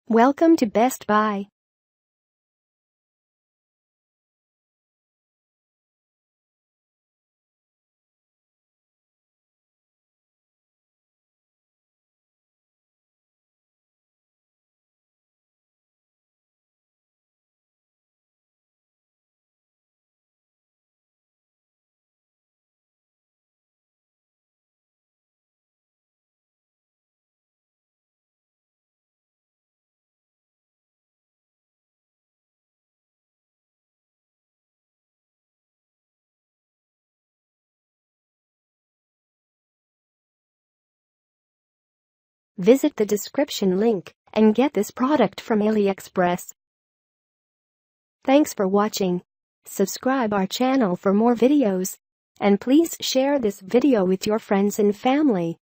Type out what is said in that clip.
Welcome to Best Buy. Visit the description link and get this product from AliExpress. Thanks for watching. Subscribe our channel for more videos. And please share this video with your friends and family.